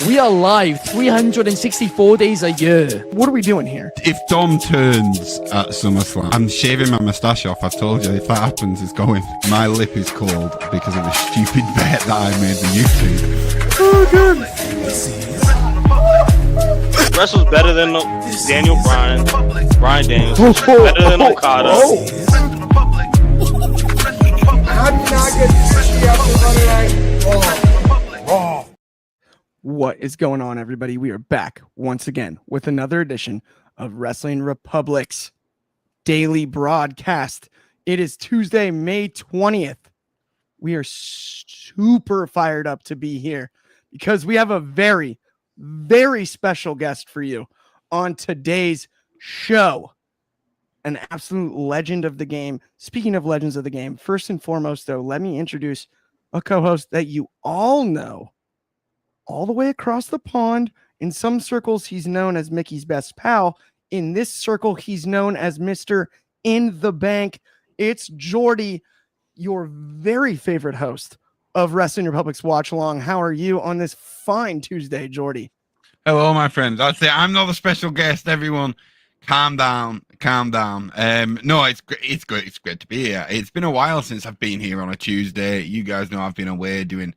We are live 364 days a year. What are we doing here? If Dom turns at SummerSlam, I'm shaving my moustache off. I've told you, if that happens, it's going. My lip is cold because of a stupid bet that I made with YouTube. Oh, good. Wrestle's better than Daniel Bryan. Bryan Daniels. Better than Okada. How do you not get 50 after Monday Night Raw? What is going on, everybody? We are back once again with another edition of Wrestling Republic's daily broadcast. It is Tuesday, May 20th. We are super fired up to be here because we have a very, very special guest for you on today's show. An absolute legend of the game. Speaking of legends of the game, first and foremost, though, let me introduce a co-host that you all know all the way across the pond. In some circles, he's known as Mickey's best pal. In this circle, he's known as Mr. In the Bank. It's Jordy, your very favorite host of Wrestling Republic's Watch Along. How are you on this fine Tuesday, Jordy? Hello, my friends. I'd say I'm not a special guest, everyone. Calm down. No, it's good. It's great to be here. It's been a while since I've been here on a Tuesday. You guys know I've been away doing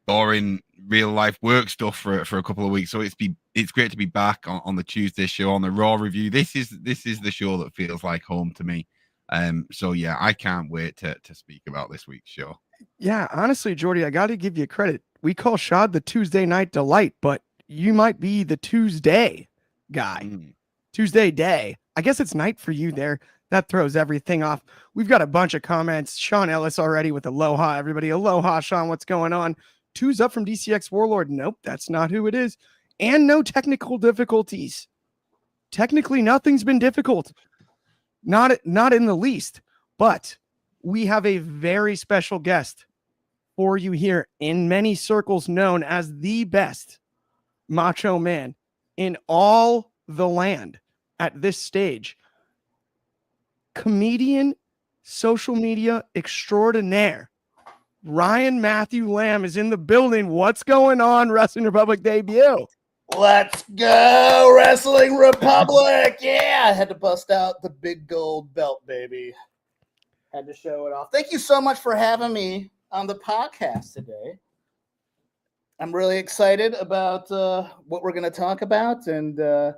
boring real life work stuff for a couple of weeks. So it's great to be back on the Tuesday show on the Raw review. This is the show that feels like home to me. So yeah, I can't wait to speak about this week's show. Yeah, honestly, Jordy, I got to give you credit. We call Shad the Tuesday Night Delight, but you might be the Tuesday guy. Tuesday day. I guess it's night for you there. That throws everything off. We've got a bunch of comments. Sean Ellis already with aloha, everybody. Aloha, Sean. What's going on? Two's up from DCX Warlord. Nope, that's not who it is. And no technical difficulties. Technically, nothing's been difficult. Not in the least. But we have a very special guest for you here, in many circles known as the best Macho Man in all the land at this stage. Comedian, social media extraordinaire, Ryan Matthew Lamb is in the building. What's going on, Wrestling Republic debut? Let's go, Wrestling Republic! Yeah, I had to bust out the big gold belt, baby. Had to show it off. Thank you so much for having me on the podcast today. I'm really excited about what we're going to talk about, and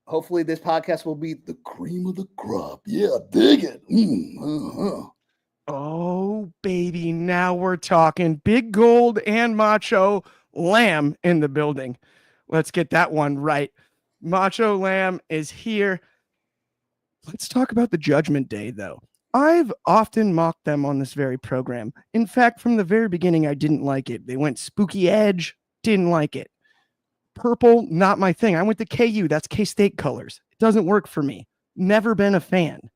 hopefully this podcast will be the cream of the crop. Yeah, dig it. Oh, baby, now we're talking. Big Gold and Macho Lamb in the building. Let's get that one right. Macho Lamb is here. Let's talk about the Judgment Day, though. I've often mocked them on this very program. In fact, from the very beginning, I didn't like it. They went spooky edge, didn't like it. Purple, not my thing. I went to KU. That's K-State colors. It doesn't work for me. Never been a fan.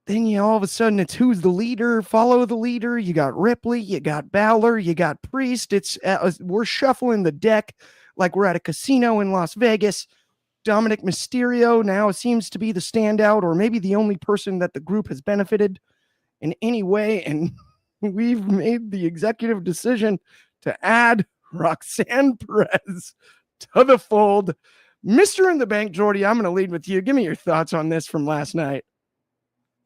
Then all of a sudden it's who's the leader, follow the leader. You got Ripley, you got Balor, you got Priest. It's we're shuffling the deck like we're at a casino in Las Vegas. Dominic Mysterio now seems to be the standout, or maybe the only person that the group has benefited in any way. And we've made the executive decision to add Roxanne Perez to the fold. Mr. In the Bank, Jordy, I'm going to lead with you. Give me your thoughts on this from last night.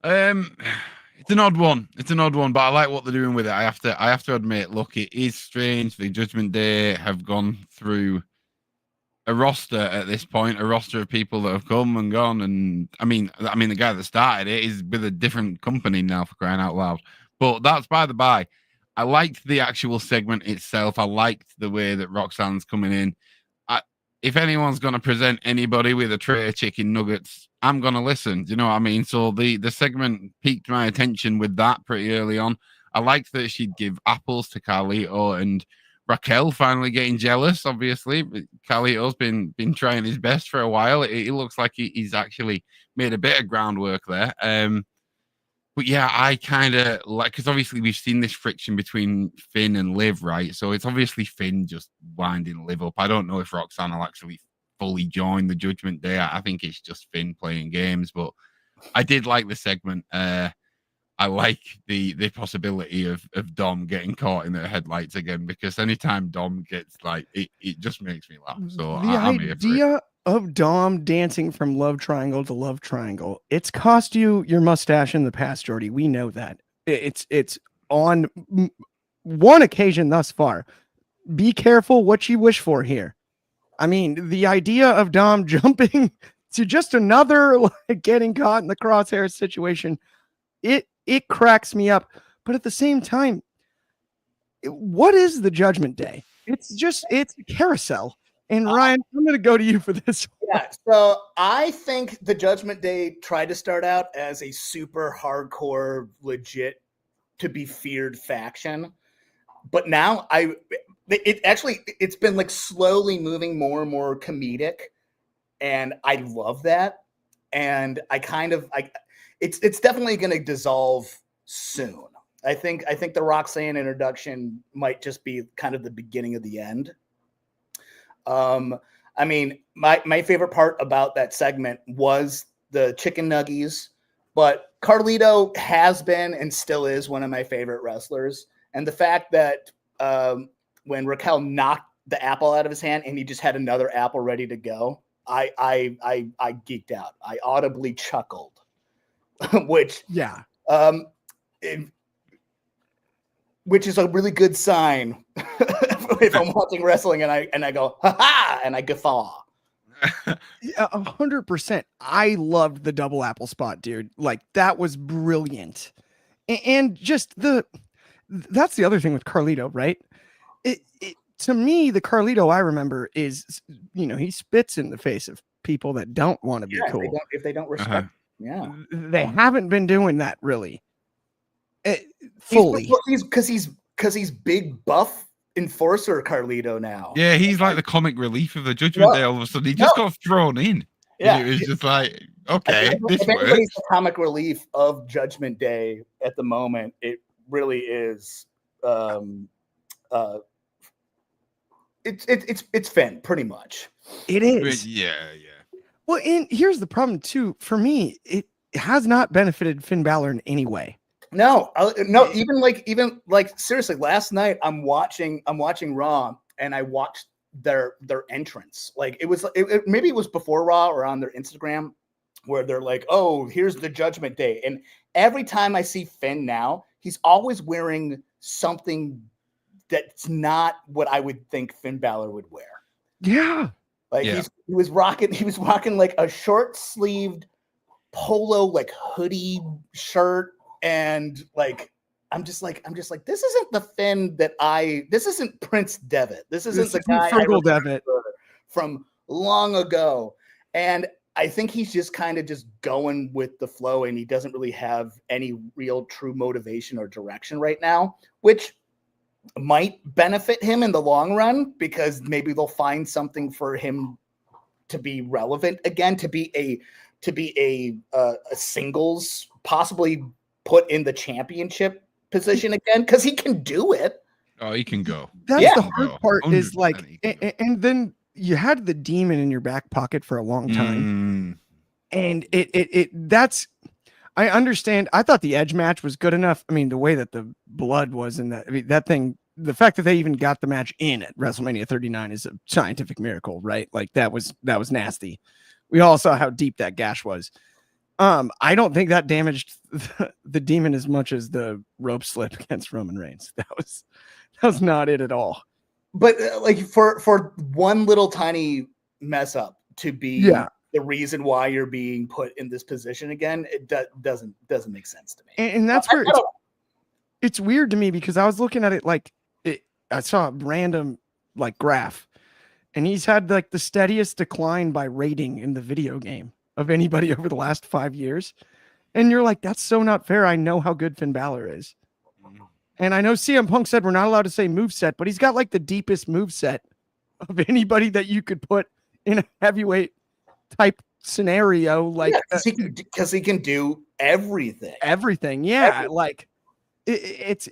It's an odd one. But I like what they're doing with it. I have to admit, look, it is strange. The Judgment Day have gone through a roster at this point, a roster of people that have come and gone. And I mean, the guy that started it is with a different company now, for crying out loud. But that's by the by. I liked the actual segment itself. I liked the way that Roxanne's coming in. If anyone's going to present anybody with a tray of chicken nuggets, I'm going to listen. Do you know what I mean? So the segment piqued my attention with that pretty early on. I liked that she'd give apples to Carlito and Raquel finally getting jealous, obviously. Carlito's been trying his best for a while. It looks like he's actually made a bit of groundwork there. But yeah, I kind of like, because obviously we've seen this friction between Finn and Liv, right? So it's obviously Finn just winding Liv up. I don't know if Roxanne will actually fully join the Judgment Day. I think it's just Finn playing games, but I did like the segment. I like the possibility of Dom getting caught in the headlights again, because anytime Dom gets like it just makes me laugh. So The I'm here for it. idea of Dom dancing from love triangle to love triangle, it's cost you your mustache in the past, Jordy. We know that. It's on one occasion thus far. Be careful what you wish for here. I mean, the idea of Dom jumping to just another like getting caught in the crosshair situation, it cracks me up. But at the same time, what is the Judgment Day? It's a carousel. And Ryan, I'm going to go to you for this. Yeah, so I think the Judgment Day tried to start out as a super hardcore, legit, to be feared faction, but now it's been like slowly moving more and more comedic, and I love that. And it's definitely going to dissolve soon. I think the Roxanne introduction might just be kind of the beginning of the end. I mean, my favorite part about that segment was the chicken nuggies, but Carlito has been and still is one of my favorite wrestlers. And the fact that when Raquel knocked the apple out of his hand and he just had another apple ready to go, I geeked out. I audibly chuckled, which which is a really good sign if I'm watching wrestling and I go, ha ha, and I guffaw. 100%. I loved the double apple spot, dude. Like that was brilliant. And just that's the other thing with Carlito, right? To me, the Carlito I remember is, he spits in the face of people that don't want to be cool. If they don't respect, they haven't been doing that really. Fully. Because he's big buff enforcer Carlito now. Yeah, he's like the comic relief of the Judgment Day. All of a sudden, he just got thrown in. Yeah, it was just like, okay, this if works. anybody's the comic relief of Judgment Day at the moment, it really is. It's Finn, pretty much. It is. Yeah. Well, and here's the problem too. For me, it has not benefited Finn Balor in any way. No. Even like seriously, last night I'm watching Raw and I watched their entrance. Like maybe it was before Raw or on their Instagram where they're like, "Oh, here's the Judgment Day," and every time I see Finn now, he's always wearing something that's not what I would think Finn Balor would wear. Yeah. Like he was rocking like a short sleeved polo, like hoodie shirt. And like, I'm just like, this isn't the Finn this isn't Prince Devitt. This isn't the guy I remember from long ago. And I think he's just kind of just going with the flow and he doesn't really have any real true motivation or direction right now, which might benefit him in the long run because maybe they'll find something for him to be relevant again, to be a singles, possibly put in the championship position again, because he can do it. Oh, he can go. That's the hard part is like, and then you had the demon in your back pocket for a long time. And that's, I understand. I thought the Edge match was good enough. I mean, the way that the blood was in that, I mean, that thing, the fact that they even got the match in at WrestleMania 39 is a scientific miracle, right? Like that was nasty. We all saw how deep that gash was. I don't think that damaged the demon as much as the rope slip against Roman Reigns. That was not it at all. But like for one little tiny mess up to be the reason why you're being put in this position again, it doesn't make sense to me. And that's where it's weird to me because I was looking at it like I saw a random like graph, and he's had like the steadiest decline by rating in the video game of anybody over the last 5 years. And you're like, that's so not fair. I know how good Finn Balor is. And I know CM Punk said we're not allowed to say moveset, but he's got like the deepest moveset of anybody that you could put in a heavyweight type scenario. Like, because he can do everything. Everything. Yeah. Like it's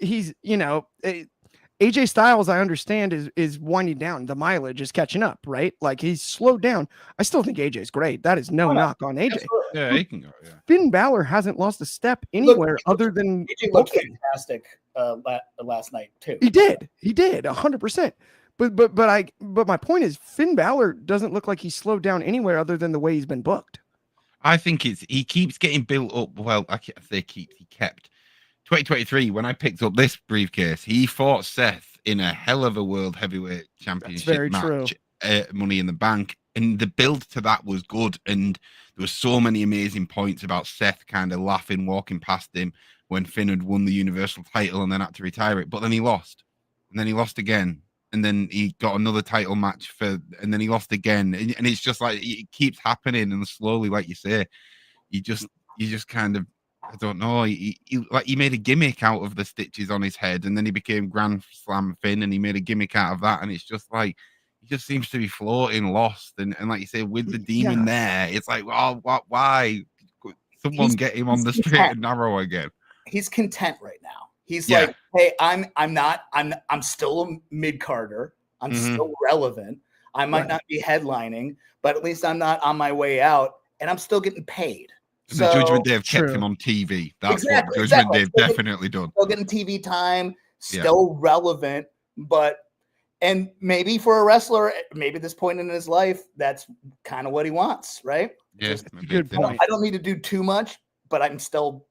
AJ Styles, I understand, is winding down. The mileage is catching up, right? Like he's slowed down. I still think AJ's great. That is no knock on AJ. Absolutely. Yeah, he can go. Yeah. Finn Balor hasn't lost a step anywhere other than AJ looked booking. fantastic last night too. He did 100%. But my point is, Finn Balor doesn't look like he's slowed down anywhere other than the way he's been booked. I think he keeps getting built up. Well, I can't say he kept. 2023, when I picked up this briefcase, he fought Seth in a hell of a World Heavyweight Championship match at Money in the Bank. And the build to that was good. And there were so many amazing points about Seth kind of laughing, walking past him when Finn had won the Universal title and then had to retire it. But then he lost. And then he lost again. And then he got another title match and then he lost again. And it's just like, it keeps happening. And slowly, like you say, you just kind of, I don't know. He made a gimmick out of the stitches on his head, and then he became Grand Slam Finn, and he made a gimmick out of that. And it's just like he just seems to be floating, lost, and like you say, with the demon there, it's like, oh, why? Someone get him on the straight and narrow again. He's content right now. He's like, hey, I'm still a mid carder. I'm still relevant. I might not be headlining, but at least I'm not on my way out, and I'm still getting paid. The Judgment Day have kept him on TV. That's what Judgment Day have definitely done. Still getting TV time, still relevant, and maybe for a wrestler, maybe at this point in his life, that's kind of what he wants, right? Yeah, that's a good point. I don't need to do too much, but I'm still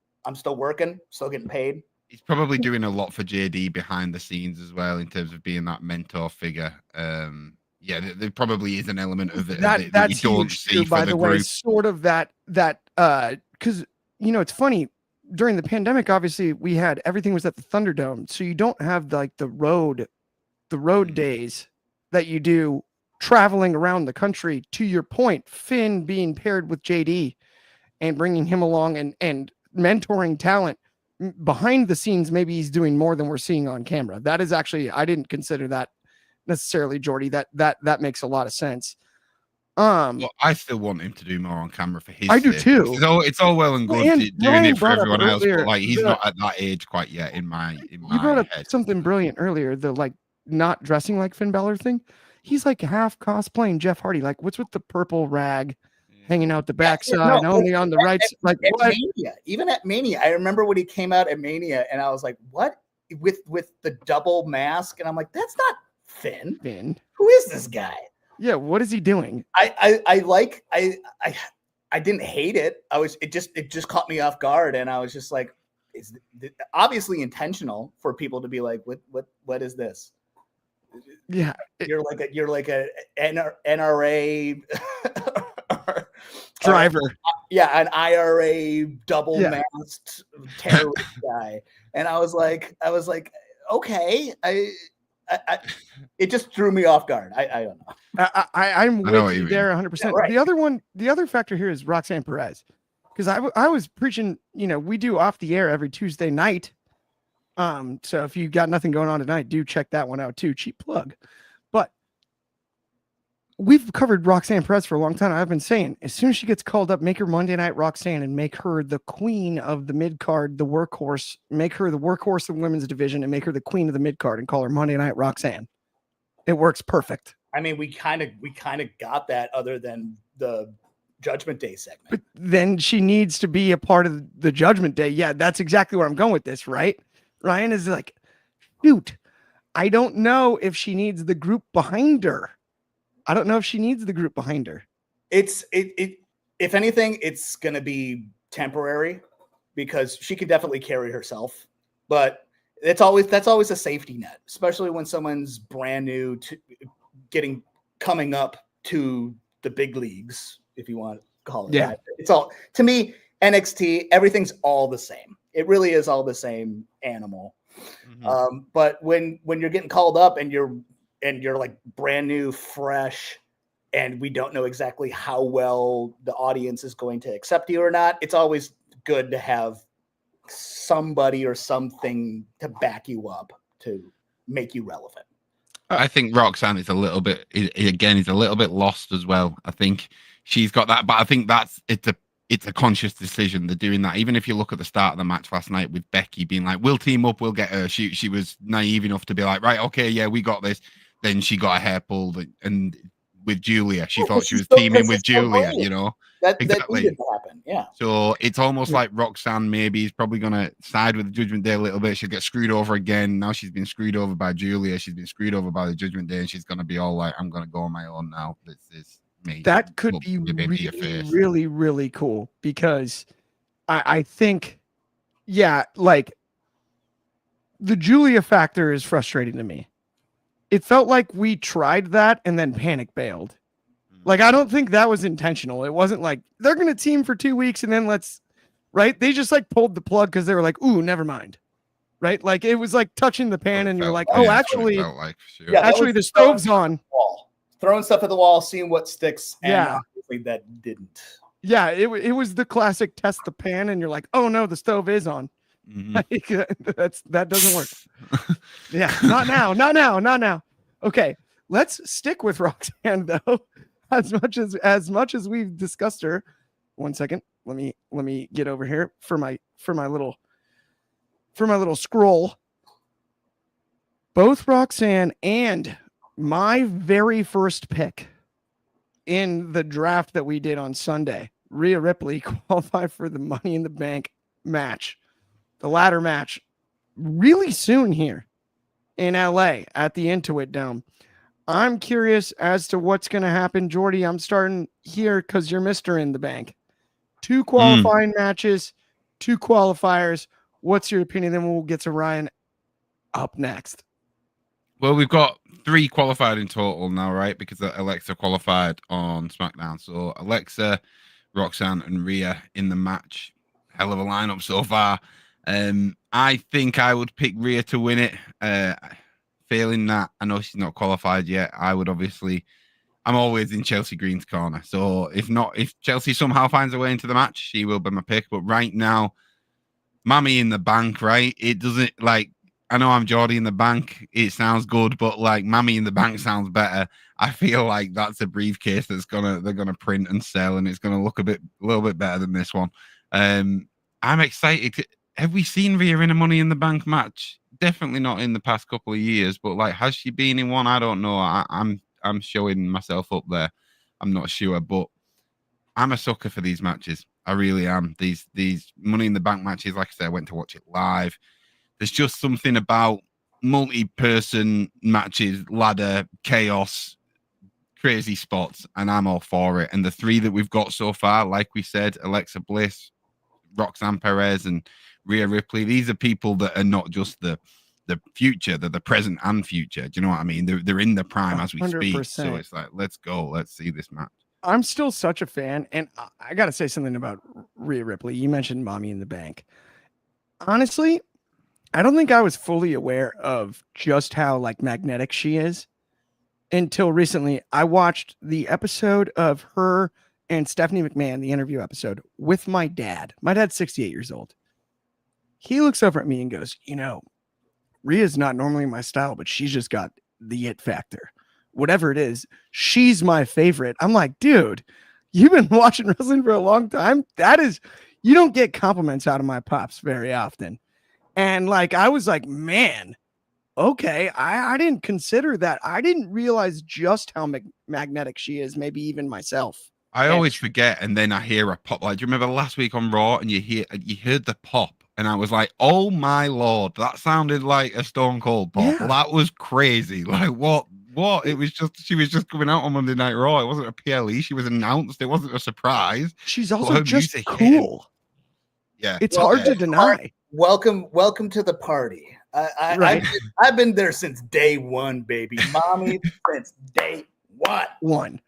working, still getting paid. He's probably doing a lot for JD behind the scenes as well, in terms of being that mentor figure. Yeah, there probably is an element of it that you don't see by for the way, group. sort of that because it's funny, during the pandemic, obviously we had everything was at the Thunderdome, so you don't have like the road days that you do traveling around the country. To your point, Finn being paired with JD and bringing him along and mentoring talent behind the scenes, maybe he's doing more than we're seeing on camera. That is actually, I didn't consider that necessarily, Jordy. That makes a lot of sense. Well, I still want him to do more on camera for his. I do too. It's all well and good doing it for everyone else, but like he's not at that age quite yet. In my you brought up head. something brilliant earlier. The like not dressing like Finn Balor thing. He's like half cosplaying Jeff Hardy. Like, what's with the purple rag hanging out the backside, only on the right? Like what? Mania, even at Mania, I remember when he came out at Mania, and I was like, "What?" With the double mask, and I'm like, "That's not Finn. Who is this guy?" Yeah, what is he doing? I didn't hate it. It just caught me off guard, and I was just like, it's obviously intentional for people to be like, what is this? Yeah, you're like a NRA driver. An IRA double masked terrorist guy, and I was like, okay, it just threw me off guard. I don't know. I'm with you there 100%. Right. The other factor here is Roxanne Perez, because I was preaching. We do Off the Air every Tuesday night. So if you got nothing going on tonight, do check that one out too. Cheap plug. But we've covered Roxanne Perez for a long time. I've been saying, as soon as she gets called up, make her Monday Night Roxanne and make her the queen of the mid card, the workhorse. Make her the workhorse of women's division and make her the queen of the mid card and call her Monday Night Roxanne. It works perfect. I mean, we kind of got that, other than the Judgment Day segment. But then she needs to be a part of the Judgment Day. Yeah, that's exactly where I'm going with this, right? Ryan is like, shoot, I don't know if she needs the group behind her. If anything, it's going to be temporary, because she can definitely carry herself, but that's always a safety net, especially when someone's brand new to coming up to the big leagues, if you want to call it that. It's all, to me, NXT, everything's all the same. It really is all the same animal. Mm-hmm. But when you're getting called up and you're like brand new, fresh, and we don't know exactly how well the audience is going to accept you or not, it's always good to have somebody or something to back you up to make you relevant. I think Roxanne is a little bit lost as well. I think she's got that, but I think it's it's a conscious decision. They're doing that. Even if you look at the start of the match last night with Becky being like, we'll team up, we'll get her. She was naive enough to be like, right, okay, yeah, we got this. Then she got her hair pulled, and with Julia, she thought she was teaming with Julia, you know? That Exactly. needed to happen. Yeah. So it's almost like Roxanne maybe is probably going to side with the Judgment Day a little bit. She'll get screwed over again. Now she's been screwed over by Julia. She's been screwed over by the Judgment Day, and she's going to be all like, I'm going to go on my own now. This is me. That could be really, really, really cool because I think, yeah, like the Julia factor is frustrating to me. It felt like we tried that and then panic bailed. Like, I don't think that was intentional. It wasn't like they're going to team for 2 weeks and then right? They just like pulled the plug because they were like, ooh, never mind. Right? Like, it was like touching the pan and you're like, oh, actually, actually the stove's on. Throwing stuff at the wall, seeing what sticks. And yeah. Obviously that didn't. Yeah, it was the classic test the pan and you're like, oh no, the stove is on. Mm-hmm. That doesn't work. Yeah, not now. Okay, let's stick with Roxanne though. As much as we've discussed her. 1 second. Let me get over here for my little scroll. Both Roxanne and my very first pick in the draft that we did on Sunday, Rhea Ripley qualified for the Money in the Bank match, the ladder match, really soon here in LA at the Intuit Dome. I'm curious as to what's going to happen. Jordy, I'm starting here because you're Mr. in the Bank. 2 qualifying matches, 2 qualifiers. What's your opinion? Then we'll get to Ryan up next. Well, we've got 3 qualified in total now, right? Because Alexa qualified on SmackDown. So Alexa, Roxanne, and Rhea in the match. Hell of a lineup so far. I think I would pick Rhea to win it. Failing that, I know she's not qualified yet. I'm always in Chelsea Green's corner. So if Chelsea somehow finds a way into the match, she will be my pick. But right now, Mommy in the Bank, right? It doesn't like, I know I'm Jordy in the Bank. It sounds good, but like Mommy in the Bank sounds better. I feel like that's a briefcase they're gonna print and sell, and it's gonna look a little bit better than this one. I'm excited. Have we seen Rhea in a Money in the Bank match? Definitely not in the past couple of years, but like, has she been in one? I don't know. I'm showing myself up there. I'm not sure, but I'm a sucker for these matches. I really am. These Money in the Bank matches, like I said, I went to watch it live. There's just something about multi-person matches, ladder, chaos, crazy spots, and I'm all for it. And the 3 that we've got so far, like we said, Alexa Bliss, Roxanne Perez, and Rhea Ripley, these are people that are not just the future, they're the present and future. Do you know what I mean? They're in the prime as we 100%. Speak. So it's like, let's go. Let's see this match. I'm still such a fan, and I got to say something about Rhea Ripley. You mentioned Mommy in the Bank. Honestly, I don't think I was fully aware of just how like magnetic she is until recently. I watched the episode of her and Stephanie McMahon, the interview episode, with my dad. My dad's 68 years old. He looks over at me and goes, Rhea's not normally my style, but she's just got the it factor. Whatever it is, she's my favorite. I'm like, dude, you've been watching wrestling for a long time. You don't get compliments out of my pops very often. And like, I was like, man, okay, I didn't consider that. I didn't realize just how magnetic she is, maybe even myself. I always forget, and then I hear a pop. Like, do you remember last week on Raw, and you heard the pop, and I was like, "Oh my lord, that sounded like a Stone Cold pop. Yeah. That was crazy. Like, what? It was just she was just coming out on Monday Night Raw. It wasn't a PLE. She was announced. It wasn't a surprise. She's also just cool. Yeah, it's hard to deny. Welcome to the party. I've been there since day one, baby. Mommy since day one.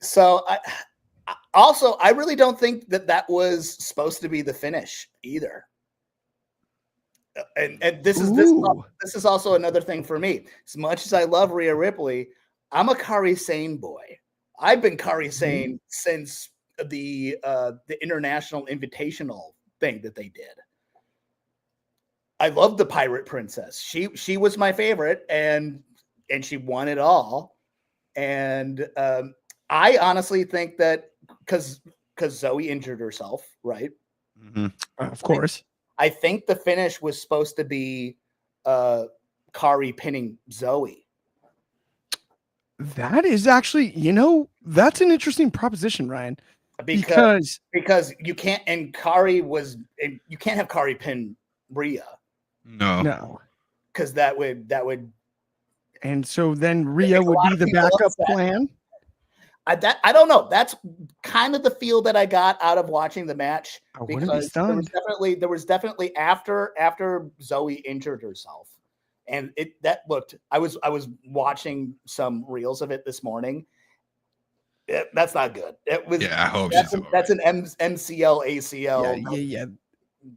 So I really don't think that was supposed to be the finish either. And this is also another thing for me. As much as I love Rhea Ripley, I'm a Kairi Sane boy. I've been Kairi Sane since the International Invitational thing that they did. I love the Pirate Princess. She was my favorite, and she won it all. And I honestly think that because because Zoe injured herself, right? Mm-hmm. Of course. I think the finish was supposed to be Kari pinning Zoe. That is actually, that's an interesting proposition, Ryan. Because you can't, and you can't have Kari pin Rhea. No. Because that would. And so then Rhea would be the backup plan. I don't know. That's kind of the feel that I got out of watching the match. I wouldn't be stunned. There was definitely after Zoe injured herself, and I was watching some reels of it this morning. That's not good. It was. Yeah, I hope that's an MCL ACL. Yeah.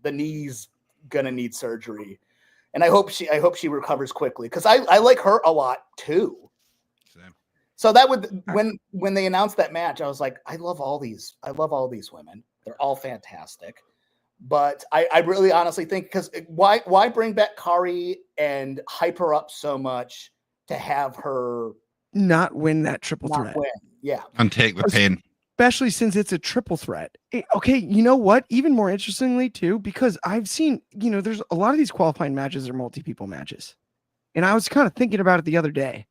The knee's gonna need surgery, and I hope she recovers quickly because I like her a lot too. Same. So that would when they announced that match, I was like, I love all these women. They're all fantastic. But I really honestly think because why bring back Kari and hype her up so much to have her not win that triple threat? Yeah. And take the pin. Especially since it's a triple threat. Okay, you know what? Even more interestingly, too, because I've seen, there's a lot of these qualifying matches are multi-people matches. And I was kind of thinking about it the other day.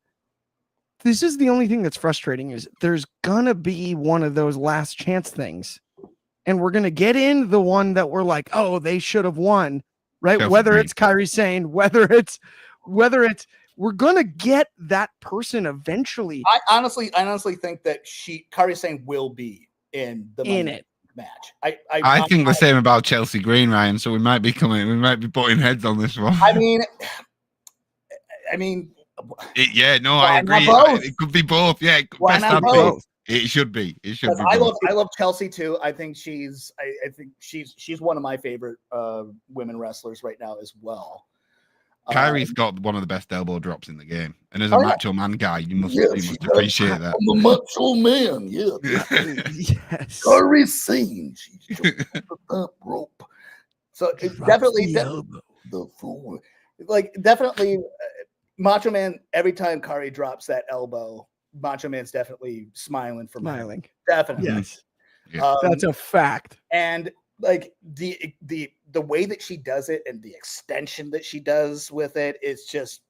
This is the only thing that's frustrating is there's going to be one of those last chance things. And we're going to get in the one that we're like, oh, they should have won, right? Whether it's Kairi Sane, whether it's we're going to get that person eventually. I honestly think that Kairi Sane will be in the match. I think the same about Chelsea Green, Ryan. So we might be butting heads on this one. I mean, I agree. It could be both. Yeah, why not both? It should be. I love Chelsea too. I think she's one of my favorite women wrestlers right now as well. Kyrie's got one of the best elbow drops in the game, and as a macho man guy, you must appreciate that. I'm a macho man, Yes. Kyrie Sane, she's jumping the top rope. So it's definitely the fool. Like definitely, Macho Man. Every time Kari drops that elbow, Macho Man's definitely smiling. Definitely, yes. That's a fact. And like the way that she does it and the extension that she does with it is just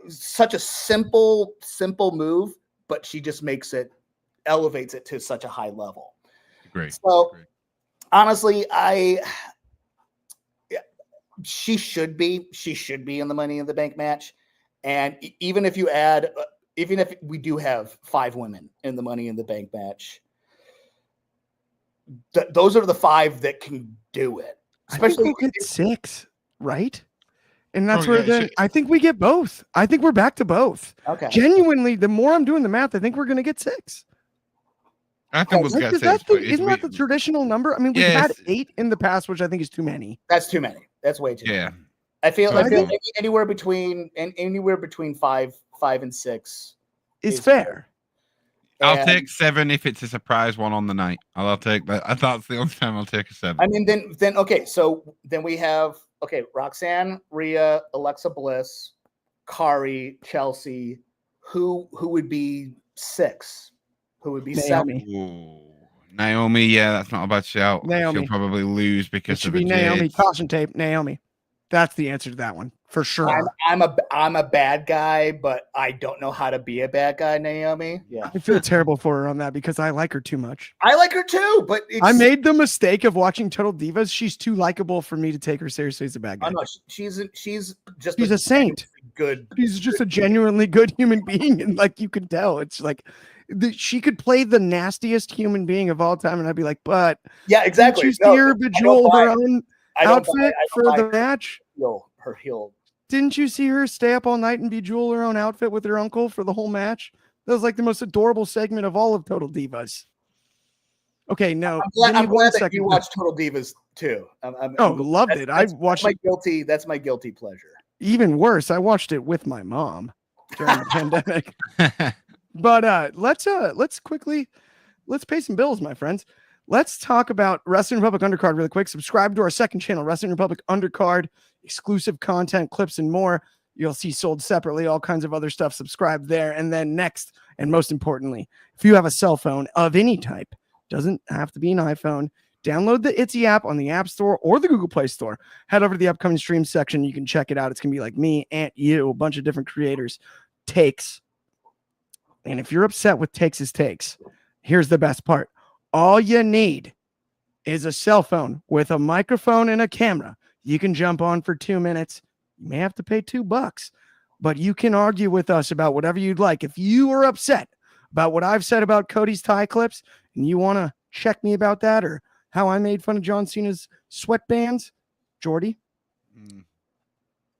such a simple move, but she just elevates it to such a high level. Great. So honestly, she should be in the Money in the Bank match. And even if we do have 5 women in the Money in the Bank match, those are the 5 that can do it. Especially we'll get 6, right? And that's I think we get both. I think we're back to both. Okay. Genuinely, the more I'm doing the math, I think we're going to get 6. I think we'll get 6. Isn't that the traditional number? I mean, we've had 8 in the past, which I think is too many. That's too many. That's way too many. I feel anywhere between 5 and 6 is fair. I'll take 7 if it's a surprise one on the night. I'll take that. I thought it's the only time I'll take a 7. I mean, then okay. So then we have Roxanne, Rhea, Alexa Bliss, Kari, Chelsea. Who would be 6? Who would be Naomi. 7? Ooh. Naomi, yeah, that's not a bad shout. Naomi. She'll probably lose because it should be Naomi. Caution tape, Naomi. That's the answer to that one for sure. I'm a bad guy, but I don't know how to be a bad guy, Naomi. Yeah, I feel terrible for her on that because I like her too much. I like her too, but I made the mistake of watching Total Divas. She's too likable for me to take her seriously as a bad guy. Oh, no, she's just a saint. Good. She's just a genuinely good human being, and like you can tell, it's like she could play the nastiest human being of all time, and I'd be like, but yeah, exactly. Didn't you see her bejewel her own outfit for the match? Her heel. Didn't you see her stay up all night and bejewel her own outfit with her uncle for the whole match? That was like the most adorable segment of all of Total Divas. Okay, no. I'm glad that you watched Total Divas too. Loved it. I watched it. That's my guilty pleasure. Even worse, I watched it with my mom during the pandemic. But let's pay some bills, my friends. Let's talk about Wrestling Republic Undercard really quick. Subscribe to our second channel, Wrestling Republic Undercard, exclusive content, clips, and more. You'll see sold separately, all kinds of other stuff. Subscribe there. And then next, and most importantly, if you have a cell phone of any type, Doesn't have to be an iPhone. Download the Itsy app on the App Store or the Google Play Store. Head over to the upcoming stream section. You can check it out. It's going to be like me, Aunt You, a bunch of different creators. Takes. And if you're upset with Takes' takes, here's the best part. All you need is a cell phone with a microphone and a camera. You can jump on for 2 minutes. You may have to pay $2, but you can argue with us about whatever you'd like. If you are upset about what I've said about Cody's tie clips and you want to check me about that or how I made fun of John Cena's sweatbands, Jordy,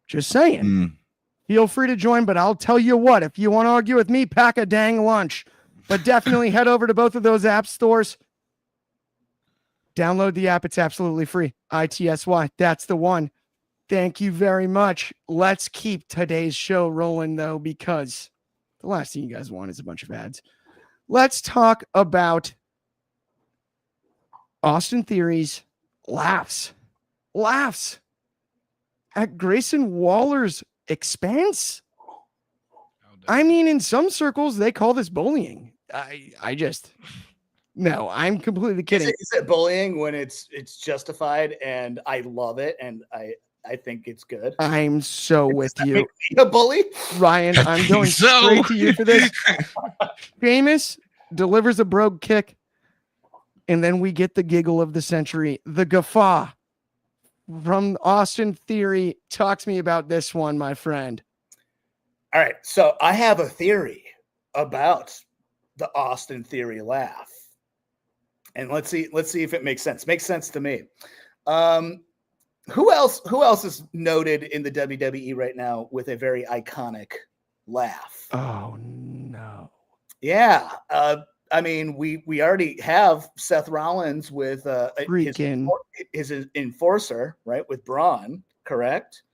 just saying, feel free to join, but I'll tell you what, if you want to argue with me, pack a dang lunch, but definitely head over to both of those app stores. Download the app. It's absolutely free. ITSY. That's the one. Thank you very much. Let's keep today's show rolling, though, because the last thing you guys want is a bunch of ads. Let's talk about Austin Theory's laughs at Grayson Waller's expense. I mean, in some circles, they call this bullying. No, I'm completely kidding. Is it bullying when it's justified? And I love it, and I think it's good. I'm so with you. Make me a bully, Ryan. I'm going straight to you for this. Sheamus delivers a brogue kick, and then we get the giggle of the century, the guffaw from Austin Theory. Talk to me about this one, my friend. All right, so I have a theory about the Austin Theory laugh, and let's see if it makes sense. Makes sense to me. Who else is noted in the WWE right now with a very iconic laugh? Oh no. Yeah. I mean, we already have Seth Rollins with his enforcer, right? With Braun, correct?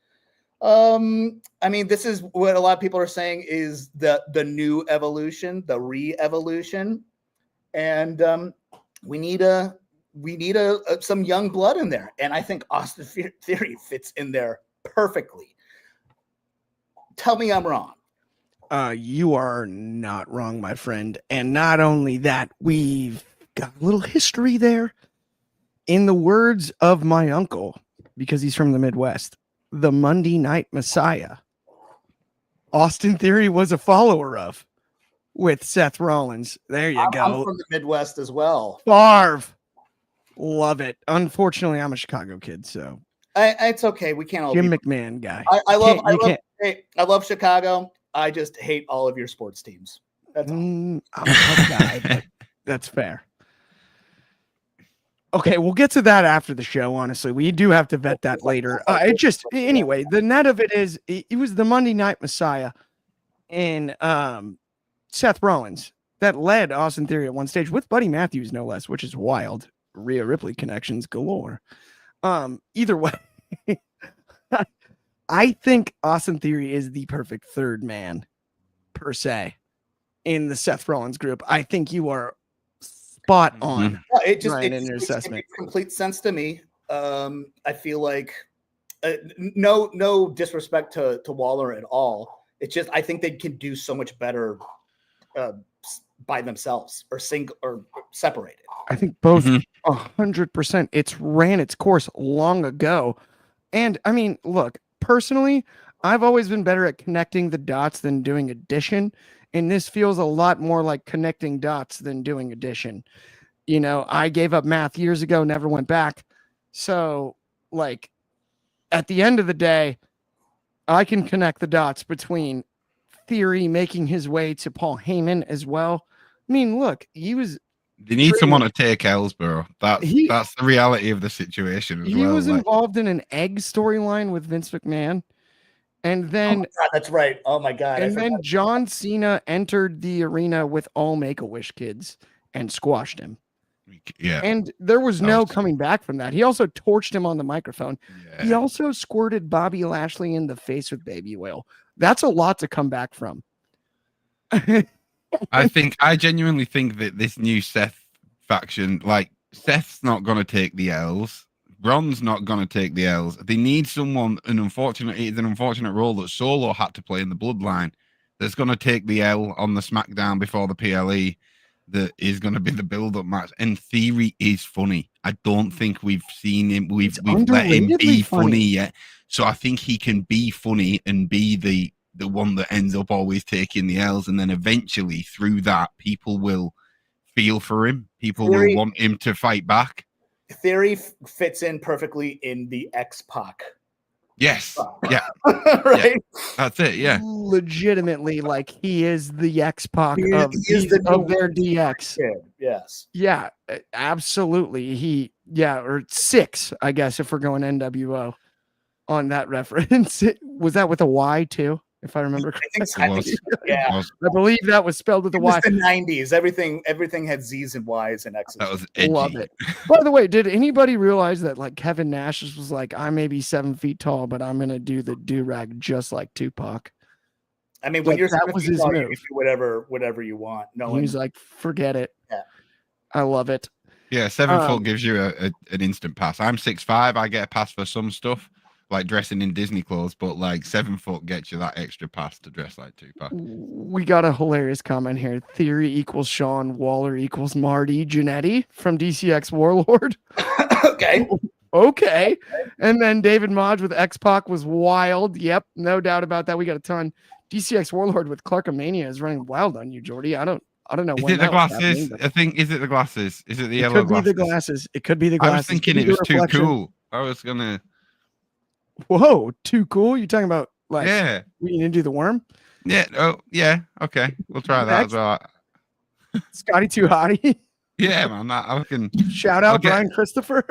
I mean, this is what a lot of people are saying is the new evolution, the re-evolution. And we need some young blood in there. And I think Austin Theory fits in there perfectly. Tell me I'm wrong. You are not wrong, my friend. And not only that, we've got a little history there. In the words of my uncle, because he's from the Midwest, the Monday Night Messiah, Austin Theory was a follower of with Seth Rollins. There you go. I'm from the Midwest as well. Favre. Love it. Unfortunately, I'm a Chicago kid, so it's okay. We can't all Jim be McMahon guy. I love Chicago. I just hate all of your sports teams. That's I'm a tough guy, but that's fair. Okay, we'll get to that after the show. Honestly, we do have to vet that later. Anyway, the net of it is it was the Monday Night Messiah in Seth Rollins that led Austin Theory at one stage with Buddy Matthews, no less, which is wild. Rhea Ripley connections galore. Either way, I think Austin Theory is the perfect third man per se in the Seth Rollins group. I think you are spot on. It assessment makes complete sense to me. I feel like no disrespect to Waller at all. It's just I think they can do so much better by themselves or single or separated. I think both 100%. It's ran its course long ago. And I mean, look, personally, I've always been better at connecting the dots than doing addition. And this feels a lot more like connecting dots than doing addition. You know, I gave up math years ago, never went back. So, like, at the end of the day, I can connect the dots between Theory making his way to Paul Heyman as well. I mean, look, he was. They need someone to take Ellsborough. That's the reality of the situation. He was involved in an egg storyline with Vince McMahon. And then that's right. Oh my God. And then John Cena entered the arena with all Make-A-Wish kids and squashed him. Yeah. And there was no coming back from that. He also torched him on the microphone. Yeah. He also squirted Bobby Lashley in the face with baby oil. That's a lot to come back from. I genuinely think that this new Seth faction, like Seth's not going to take the L's. Braun's not going to take the L's. They need someone, it's an unfortunate role that Solo had to play in the Bloodline that's going to take the L on the SmackDown before the PLE. that is going to be the build-up match. And Theory is funny. I don't think we've seen him. We've let him be funny yet. So I think he can be funny and be the one that ends up always taking the L's, and then eventually through that, people will feel for him. People will want him to fight back. Theory fits in perfectly in the X-Pac. Yes. Yeah. Right. Yeah. That's it. Yeah. Legitimately, like he is the X-Pac of their DX. Kid. Yes. Yeah, absolutely. Or 6, I guess, if we're going NWO on that reference. Was that with a Y too? If I remember correctly. Yeah. I believe that was spelled with a Y. The 90s. Everything had Z's and Y's and X's. That was edgy. Love it. By the way, did anybody realize that like Kevin Nash was like, I may be 7 feet tall, but I'm gonna do the do-rag just like Tupac? I mean, when you're that was his tall, move. you can do whatever you want. No, He's like, forget it. Yeah. I love it. Yeah, 7 foot gives you an instant pass. I'm 6'5", I get a pass for some stuff, like dressing in Disney clothes, but like 7 foot gets you that extra pass to dress like Tupac. We got a hilarious comment here. Theory equals Sean, Waller equals Marty Jannetty from DCX Warlord. Okay. And then David Modge with X-Pac was wild. Yep, no doubt about that. We got a ton. DCX Warlord with Clarkomania is running wild on you, Jordy. I don't know. Is it the glasses? I think. Is it the glasses? Is it the yellow glasses? It could be the glasses. It could be the glasses. I was thinking it was too cool. I was gonna. Whoa, too cool? You talking about like? Yeah. We need to do the worm. Yeah. Oh, yeah. Okay, we'll try that as well. Scotty Too Hottie. Yeah, man. I can shout out Brian Christopher.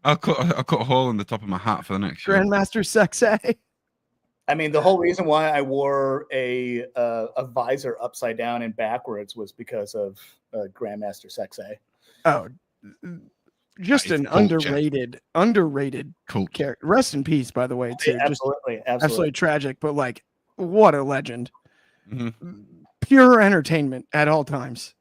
I'll cut a hole in the top of my hat for the next show. Grandmaster Sexay. I mean, the whole reason why I wore a visor upside down and backwards was because of Grandmaster Sexay. Oh, just an underrated character. Rest in peace, by the way, too. Absolutely tragic, but like, what a legend. Mm-hmm. Pure entertainment at all times.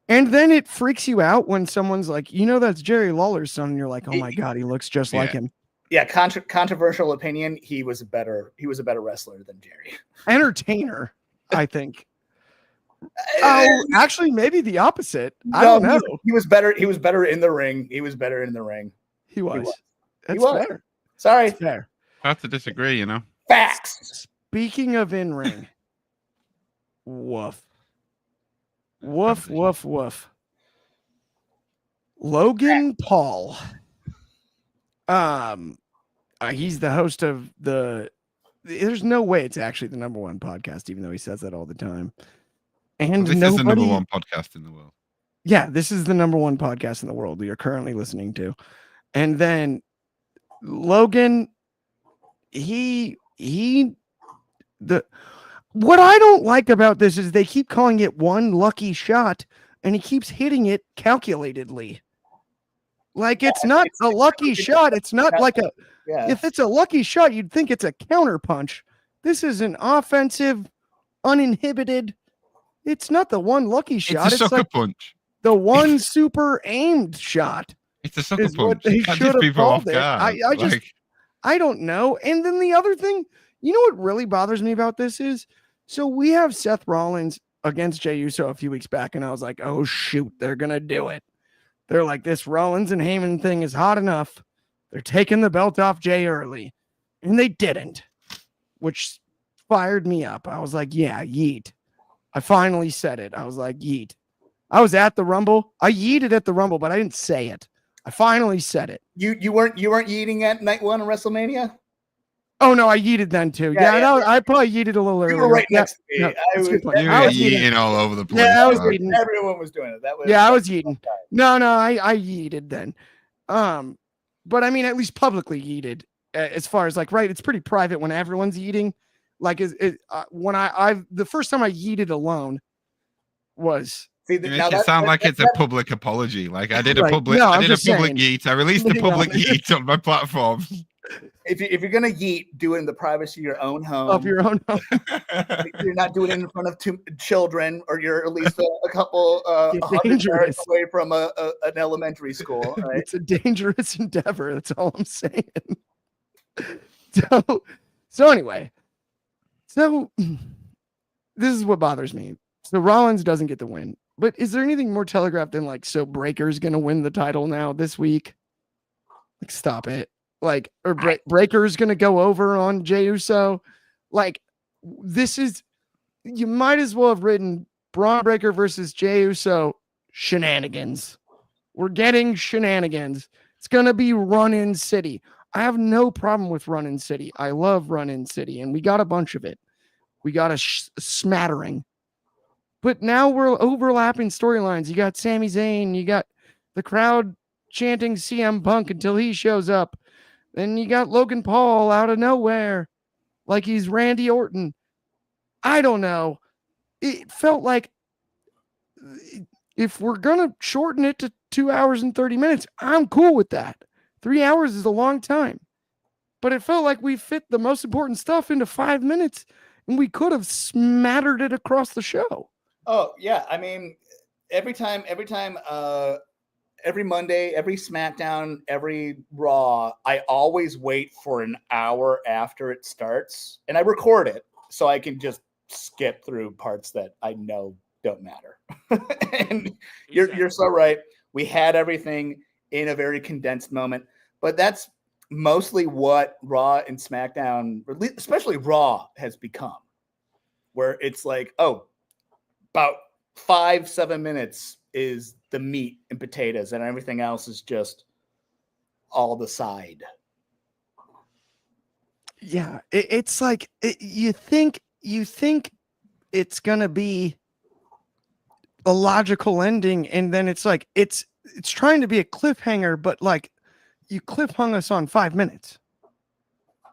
And then it freaks you out when someone's like, that's Jerry Lawler's son, and you're like, oh my God, he looks just like him. Yeah, controversial opinion. He was a better wrestler than Jerry. Entertainer, I think. Oh, actually, maybe the opposite. I don't know. He was better. He was better in the ring. He was. That's fair. Sorry. That's fair. I have to disagree, Facts. Speaking of in ring, woof. Woof, woof, woof. Logan Paul. He's the host of there's no way it's actually the number 1 podcast, even though he says that all the time. And this is the number 1 podcast in the world. Yeah, this is the number 1 podcast in the world you're currently listening to. And then Logan, what I don't like about this is they keep calling it one lucky shot, and he keeps hitting it calculatedly. Like it's not a lucky shot. It's not like if it's a lucky shot, you'd think it's a counter punch. This is an offensive, uninhibited. It's not the one lucky shot. It's a sucker punch. The one super aimed shot. It's a sucker punch. They should have called it. I don't know. And then the other thing, what really bothers me about this is, so we have Seth Rollins against Jey Uso a few weeks back, and I was like, oh shoot, they're gonna do it. They're like, this Rollins and Heyman thing is hot enough. They're taking the belt off Jey early. And they didn't, which fired me up. I was like, yeah, yeet. I finally said it. I was like, yeet. I was at the Rumble. I yeeted at the Rumble, but I didn't say it. I finally said it. You weren't yeeting at night 1 of WrestleMania? Oh no, I yeeted then too. I probably yeeted a little earlier. You were right next to me. No, you were yeeting all over the place. Yeah, I was yeeting. Everyone was doing it. I was yeeting. No, I yeeted then. But I mean, at least publicly yeeted. As far as like, right, it's pretty private when everyone's yeeting. Like, when the first time I yeeted alone was. See, now it sounds like it's a public apology. Like I did a public, yeet. I released a public yeet on my platform. If you're gonna yeet, do it in the privacy of your own home. Of your own home. You're not doing it in front of 2 children, or you're at least a couple dangerous away from an elementary school. Right? It's a dangerous endeavor. That's all I'm saying. So anyway, this is what bothers me. So Rollins doesn't get the win. But is there anything more telegraphed than like, so Breaker's gonna win the title now this week? Like, stop it. Like, or Breaker's gonna go over on Jey Uso. Like, this is, you might as well have written Braun Breaker versus Jey Uso shenanigans. We're getting shenanigans. It's gonna be Run-In City. I have no problem with Run-In City. I love Run-In City, and we got a bunch of it. We got a smattering. But now we're overlapping storylines. You got Sami Zayn. You got the crowd chanting CM Punk until he shows up. Then you got Logan Paul out of nowhere like he's Randy Orton. I don't know. It felt like if we're going to shorten it to 2 hours and 30 minutes, I'm cool with that. 3 hours is a long time. But it felt like we fit the most important stuff into 5 minutes, and we could have smattered it across the show. Oh, yeah. I mean, every Monday, every SmackDown, every Raw, I always wait for an hour after it starts, and I record it so I can just skip through parts that I know don't matter. And you're so right. We had everything in a very condensed moment, but that's mostly what Raw and SmackDown, especially Raw, has become, where it's like, oh, about 5-7 minutes is the meat and potatoes, and everything else is just all the side. Yeah, it's like you think it's gonna be a logical ending, and then it's like it's trying to be a cliffhanger, but like you cliffhung us on 5 minutes,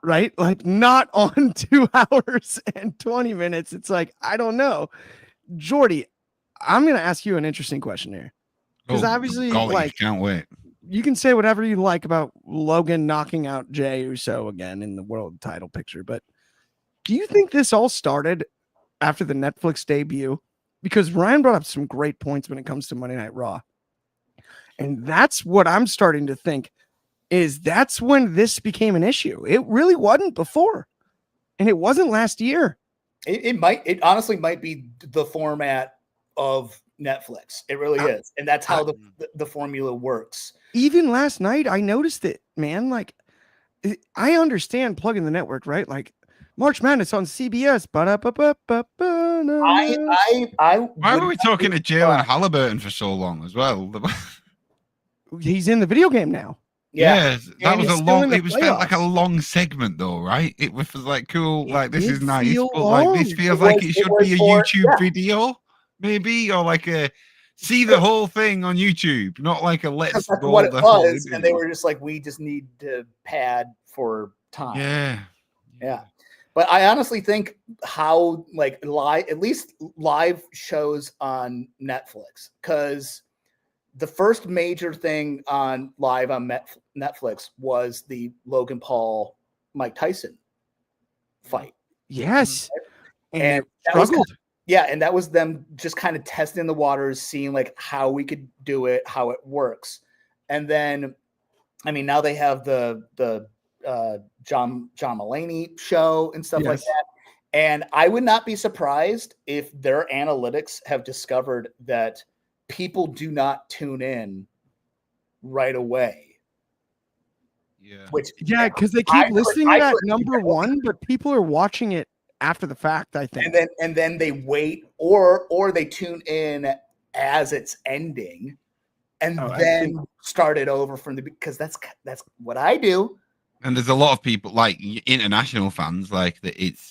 right? Like not on 2 hours and 20 minutes. It's like, I don't know. Jordy, I'm gonna ask you an interesting question here. Because obviously, like, can't wait. You can say whatever you like about Logan knocking out Jey Uso again in the world title picture, but do you think this all started after the Netflix debut? Because Ryan brought up some great points when it comes to Monday Night Raw. And that's what I'm starting to think is that's when this became an issue. It really wasn't before. And it wasn't last year. It honestly might be the format of Netflix. It really is. And that's how the formula works. Even last night, I noticed it, man. Like, I understand plugging the network, right? Like, March Madness on CBS. Why were we talking to Jalen Halliburton for so long as well? He's in the video game now. Yeah, that was a long. It was felt like a long segment, though, right? It was like cool. Like this is nice, but long. like this feels like it should be a YouTube video, maybe, or like a see the whole thing on YouTube, not like a let's. That's what it was, and they were just like, we just need to pad for time. Yeah. But I honestly think how like live, at least live shows on Netflix, because the first major thing on live on Netflix was the Logan Paul Mike Tyson fight. Yes. And struggled. And that was them just kind of testing the waters, seeing like how we could do it, how it works. And then, I mean, now they have the John Mulaney show and stuff like that. And I would not be surprised if their analytics have discovered that people do not tune in right away. Yeah. Because they keep listening to that number one, but people are watching it after the fact, I think. And then they wait or they tune in as it's ending and then start it over from because that's what I do. And there's a lot of people like international fans like that. It's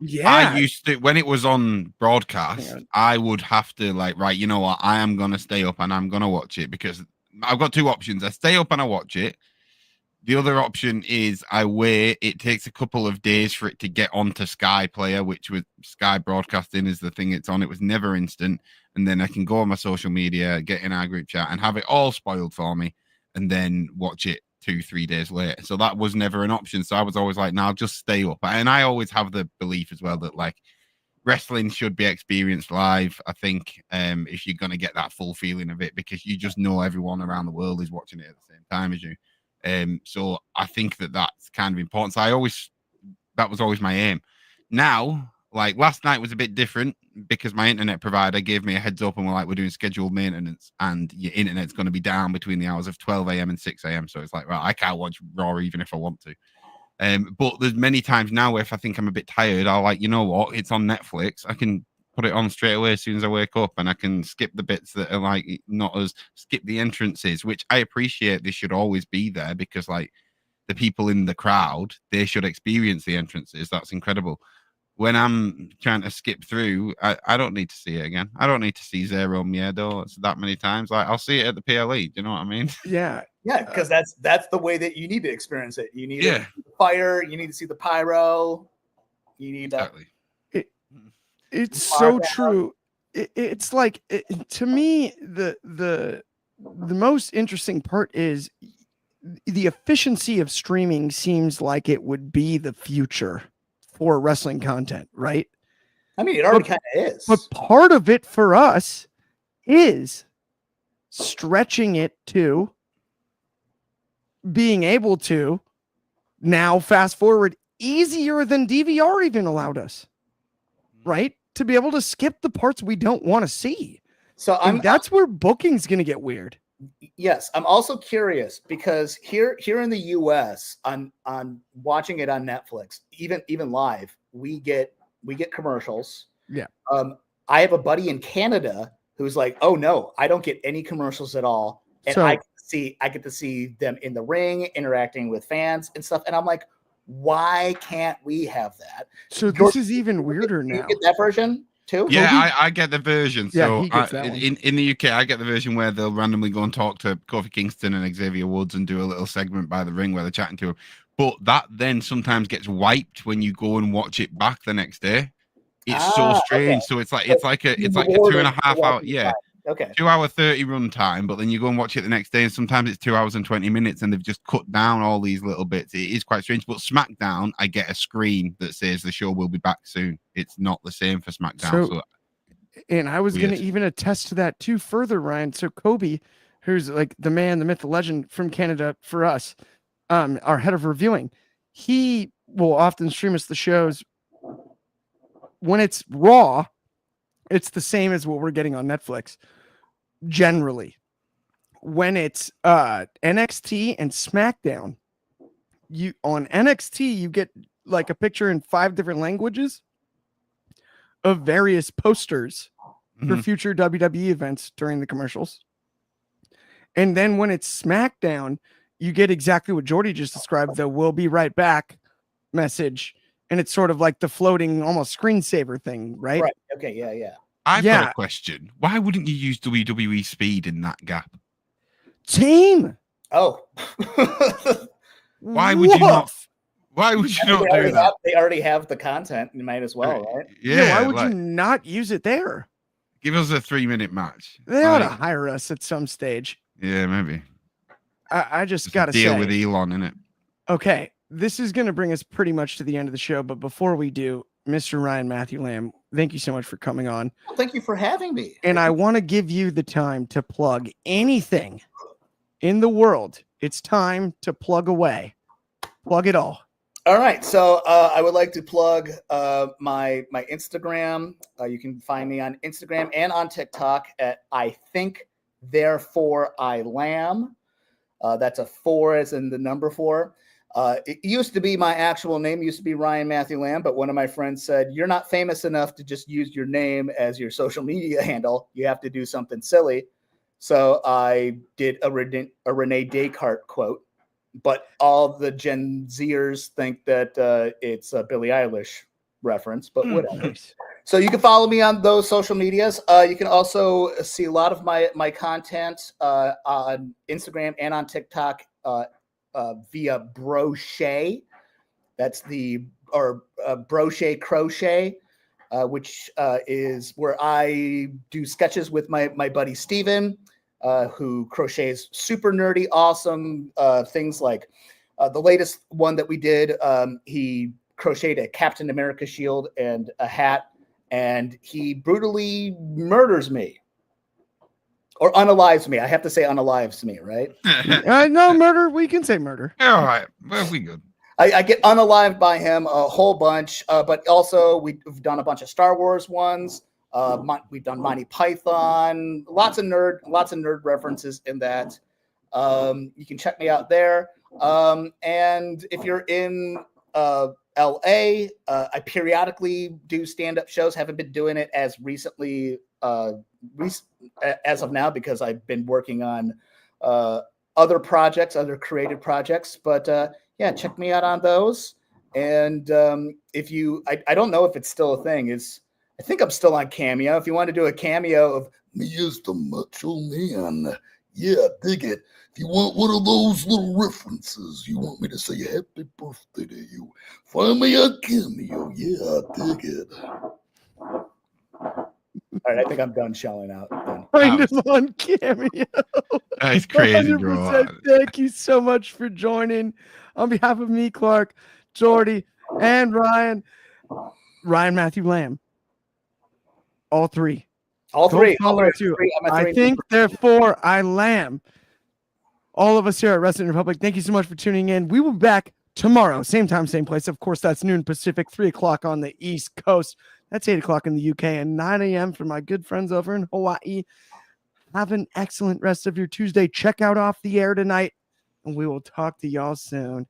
yeah. I used to when it was on broadcast, I would have to like, right, you know what, I am gonna stay up and I'm gonna watch it because I've got two options. I stay up and I watch it. The other option is I wait. It takes a couple of days for it to get onto Sky Player, which was Sky Broadcasting is the thing it's on. It was never instant. And then I can go on my social media, get in our group chat and have it all spoiled for me and then watch it 2-3 days later. So that was never an option. So I was always like, no, I'll just stay up. And I always have the belief as well that like wrestling should be experienced live. I think if you're going to get that full feeling of it, because you just know everyone around the world is watching it at the same time as you. So I think that that's kind of important. So that was always my aim. Now Like last night was a bit different because my internet provider gave me a heads up and we're doing scheduled maintenance and your internet's going to be down between the hours of 12 a.m. and 6 a.m. So it's like, right, I can't watch Raw even if I want to. But there's many times now where if I think I'm a bit tired, I'll like, you know what, it's on Netflix. I can put it on straight away as soon as I wake up and I can skip the bits that are like not as skip the entrances, which I appreciate. They should always be there because like the people in the crowd, they should experience the entrances. That's incredible. When I'm trying to skip through, I don't need to see it again. I don't need to see Zero Miedo that many times. Like I'll see it at the PLE. Do you know what I mean? Yeah. Yeah, because that's the way that you need to experience it. You need to Yeah. see the fire, you need to see the pyro, you need Exactly. It's so true. It's like to me the most interesting part is the efficiency of streaming seems like it would be the future for wrestling content, right? I mean, it already kind of is. But part of it for us is stretching it to being able to now fast forward easier than DVR even allowed us, right? To be able to skip the parts we don't want to see. So that's where booking's going to get weird. Yes, I'm also curious because here in the US on watching it on Netflix, even live, we get commercials. Yeah. I have a buddy in Canada who's like, "Oh no, I don't get any commercials at all." And So- I get to see them in the ring interacting with fans and stuff. And I'm like, "Why can't we have that?" So this is even weirder Do now. you get that version too? Yeah, I get the version. Yeah, So he gets that one. in the UK, I get the version where they'll randomly go and talk to Kofi Kingston and Xavier Woods and do a little segment by the ring where they're chatting to him. But that then sometimes gets wiped when you go and watch it back the next day. It's so strange. Okay. So it's like a 2.5 hour, yeah. Okay. 2 hour 30 run time, but then you go and watch it the next day, and sometimes it's 2 hours and 20 minutes, and they've just cut down all these little bits. It is quite strange. But SmackDown, I get a screen that says the show will be back soon. It's not the same for SmackDown. And I was going to Weird. even attest to that too further, Ryan. So Kobe, who's like the man, the myth, the legend from Canada for us, our head of reviewing, he will often stream us the shows. When it's Raw, it's the same as what we're getting on Netflix. Generally, when it's NXT and SmackDown, you on NXT you get like a picture in 5 different languages of various posters for future WWE events during the commercials. And then when it's SmackDown, you get exactly what Jordy just described, the "we'll be right back" message, and it's sort of like the floating almost screensaver thing, right? Right. Okay. Yeah. I've got a question. Why wouldn't you use WWE Speed in that gap? Team. Oh. Why would you not? Why would you not do that? They already have the content. You might as well, right? Yeah. Why would you not use it there? Give us a 3-minute match. They ought to hire us at some stage. Yeah, maybe. I just got to say. Deal with Elon in it. Okay. This is going to bring us pretty much to the end of the show. But before we do, Mr. Ryan Matthew Lamb, thank you so much for coming on. Well, thank you for having me. And I want to give you the time to plug anything in the world. It's time to plug away. Plug it all. All right. So I would like to plug my Instagram. You can find me on Instagram and on TikTok at I think therefore I lamb. That's a 4 as in the number 4. It used to be my actual name, used to be Ryan Matthew Lamb, but one of my friends said, "You're not famous enough to just use your name as your social media handle. You have to do something silly." So I did a Renee Descartes quote, but all the Gen Zers think that it's a Billie Eilish reference, but whatever. So you can follow me on those social medias. You can also see a lot of my content on Instagram and on TikTok via Brochet. That's Brochet Crochet, which is where I do sketches with my buddy Steven, who crochets super nerdy, awesome things like the latest one that we did. He crocheted a Captain America shield and a hat, and he brutally murders me. Or unalives me. I have to say unalives me, right? No, murder. We can say murder. All right. Well, we good. I get unalived by him a whole bunch, but also we've done a bunch of Star Wars ones. We've done Monty Python, lots of nerd references in that. You can check me out there. And if you're in LA, I periodically do stand-up shows. Haven't been doing it as recently as of now because I've been working on other projects, other creative projects. But yeah, check me out on those. And if you, I don't know if it's still a thing. I think I'm still on Cameo. If you want to do a cameo of me as the Macho Man, yeah, dig it. If you want one of those little references, you want me to say happy birthday to you, find me a Cameo. Yeah, dig it. All right, I think I'm done shelling out. Find him on Cameo. It's crazy, bro. 100%. Thank you so much for joining. On behalf of me, Clark, Jordy, and Ryan Matthew Lamb. All three. All three. I think, therefore, I Lamb. All of us here at Wrestling Republic, thank you so much for tuning in. We will be back tomorrow, same time, same place. Of course, that's noon Pacific, 3 o'clock on the East Coast. That's 8 o'clock in the UK and 9 a.m. for my good friends over in Hawaii. Have an excellent rest of your Tuesday. Check out Off the Air tonight, and we will talk to y'all soon.